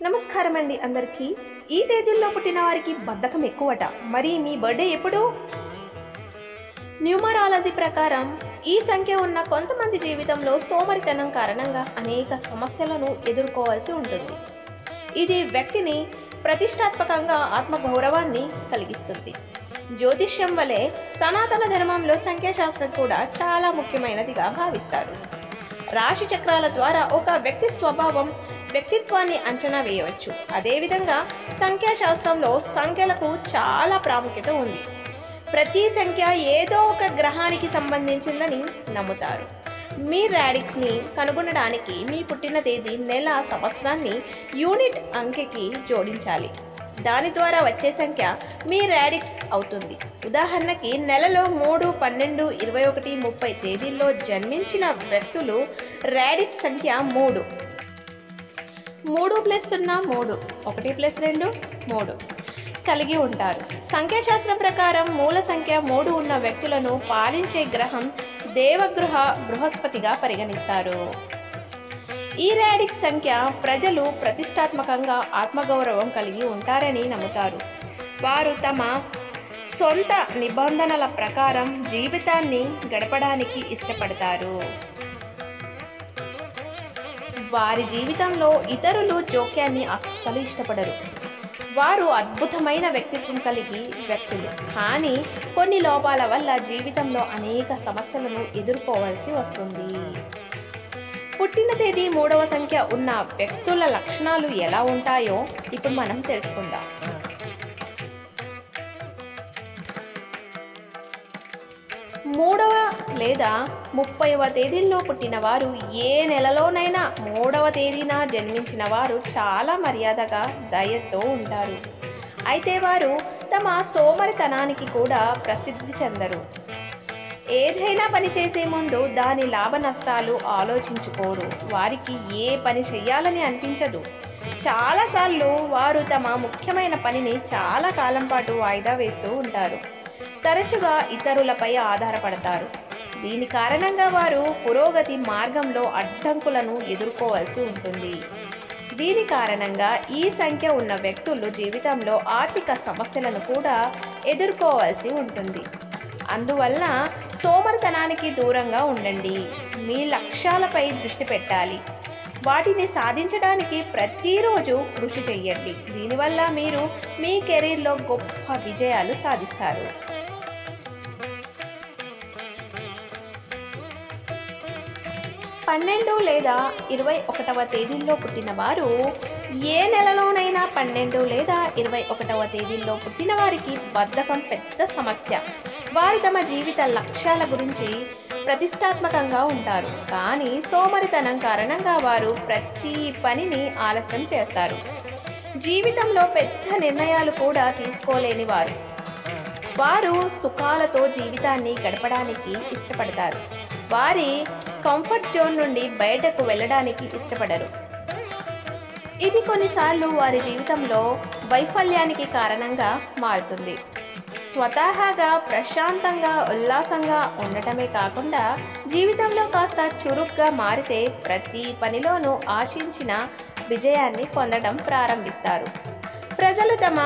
నమస్కారం అండి అందరికీ. ఈ తేదీల్లో పుట్టిన వారికి బద్ధకం ఎక్కువట. మరి మీ బర్త్డే ఎప్పుడు? న్యూమరాలజీ ప్రకారం ఈ సంఖ్య ఉన్న కొంతమంది జీవితంలో సోమరితనం కారణంగా అనేక సమస్యలను ఎదుర్కోవాల్సి ఉంటుంది. ఇది వ్యక్తిని ప్రతిష్టాత్మకంగా ఆత్మగౌరవాన్ని కలిగిస్తుంది. జ్యోతిష్యం వలె సనాతన ధర్మంలో సంఖ్యాశాస్త్రం కూడా చాలా ముఖ్యమైనదిగా భావిస్తారు. రాశి చక్రాల ద్వారా ఒక వ్యక్తి స్వభావం, వ్యక్తిత్వాన్ని అంచనా వేయవచ్చు. అదేవిధంగా సంఖ్యాశాస్త్రంలో సంఖ్యలకు చాలా ప్రాముఖ్యత ఉంది. ప్రతి సంఖ్య ఏదో ఒక గ్రహానికి సంబంధించిందని నమ్ముతారు. మీ రాడిక్స్ని కనుగొనడానికి మీ పుట్టిన తేదీ, నెల, సంవత్సరాన్ని యూనిట్ అంకెకి జోడించాలి. దాని ద్వారా వచ్చే సంఖ్య మీ రాడిక్స్ అవుతుంది. ఉదాహరణకి నెలలో 3, 12, 21, 30 తేదీల్లో జన్మించిన వ్యక్తులు రాడిక్స్ సంఖ్య 3, 3 + 0 3, 1 + 2 3 కలిగి ఉంటారు. సంఖ్యాశాస్త్రం ప్రకారం మూల సంఖ్య 3 ఉన్న వ్యక్తులను పాలించే గ్రహం దేవగృహ బృహస్పతిగా పరిగణిస్తారు. ఈ రాడిక్స్ సంఖ్య ప్రజలు ప్రతిష్టాత్మకంగా ఆత్మగౌరవం కలిగి ఉంటారని నమ్ముతారు. వారు తమ సొంత నిబంధనల ప్రకారం జీవితాన్ని గడపడానికి ఇష్టపడతారు. వారి జీవితంలో ఇతరులు జోక్యాన్ని అస్సలు ఇష్టపడరు. వారు అద్భుతమైన వ్యక్తిత్వం కలిగి వ్యక్తులు, కానీ కొన్ని లోపాల వల్ల జీవితంలో అనేక సమస్యలను ఎదుర్కోవాల్సి వస్తుంది. పుట్టిన తేదీ 3వ సంఖ్య ఉన్న వ్యక్తుల లక్షణాలు ఎలా ఉంటాయో ఇప్పుడు మనం తెలుసుకుందాం. మూడవ లేదా 30వ తేదీల్లో పుట్టిన వారు, ఏ నెలలోనైనా 3వ తేదీన జన్మించిన వారు చాలా మర్యాదగా, దయతో ఉంటారు. అయితే వారు తమ సోమరితనానికి కూడా ప్రసిద్ధి చెందరు. ఏదైనా పని చేసే ముందు దాని లాభ నష్టాలు ఆలోచించుకోరు. వారికి ఏ పని చేయాలని అనిపించదు. చాలాసార్లు వారు తమ ముఖ్యమైన పనిని చాలా కాలం పాటు వాయిదా వేస్తూ ఉంటారు. తరచుగా ఇతరులపై ఆధారపడతారు. దీని కారణంగా వారు పురోగతి మార్గంలో అడ్డంకులను ఎదుర్కోవాల్సి ఉంటుంది. దీని కారణంగా ఈ సంఖ్య ఉన్న వ్యక్తులు జీవితంలో ఆర్థిక సమస్యలను కూడా ఎదుర్కోవాల్సి ఉంటుంది. అందువల్ల సోమరితనానికి దూరంగా ఉండండి. మీ లక్ష్యాలపై దృష్టి పెట్టాలి. వాటిని సాధించడానికి ప్రతిరోజు కృషి చేయండి. దీనివల్ల మీరు మీ కెరీర్లో గొప్ప విజయాలు సాధిస్తారు. 12 లేదా 21వ తేదీల్లో పుట్టిన వారు, ఏ నెలలోనైనా 12 లేదా 21వ తేదీల్లో పుట్టిన వారికి బద్ధకం పెద్ద సమస్య. వారు తమ జీవిత లక్ష్యాల గురించి ప్రతిష్టాత్మకంగా ఉంటారు, కానీ సోమరితనం కారణంగా వారు ప్రతి పనిని ఆలస్యం చేస్తారు. జీవితంలో పెద్ద నిర్ణయాలు కూడా తీసుకోలేని వారు. వారు సుఖాలతో జీవితాన్ని గడపడానికి ఇష్టపడతారు. వారి కంఫర్ట్ జోన్ నుండి బయటకు వెళ్ళడానికి ఇష్టపడరు. ఇది కొన్నిసార్లు వారి జీవితంలో వైఫల్యానికి కారణంగా మారుతుంది. స్వతహాగా ప్రశాంతంగా, ఉల్లాసంగా ఉండటమే కాకుండా జీవితంలో కాస్త చురుగ్గా మారితే ప్రతి పనిలోనూ ఆశించిన విజయాన్ని పొందడం ప్రారంభిస్తారు. ప్రజలు తమ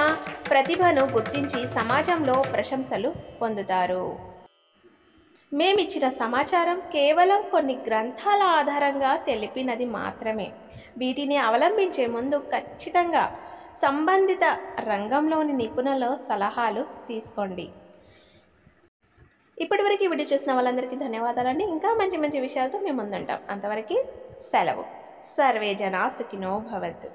ప్రతిభను గుర్తించి సమాజంలో ప్రశంసలు పొందుతారు. మేమిచ్చిన సమాచారం కేవలం కొన్ని గ్రంథాల ఆధారంగా తెలిపినది మాత్రమే. వీటిని అవలంబించే ముందు ఖచ్చితంగా సంబంధిత రంగంలోని నిపుణుల సలహాలు తీసుకోండి. ఇప్పటివరకు ఈ వీడియో చూసిన వాళ్ళందరికీ ధన్యవాదాలండి. ఇంకా మంచి మంచి విషయాలతో మేము ముందుంటాం. అంతవరకు సెలవు. సర్వే జనా సుఖినో భవంతు.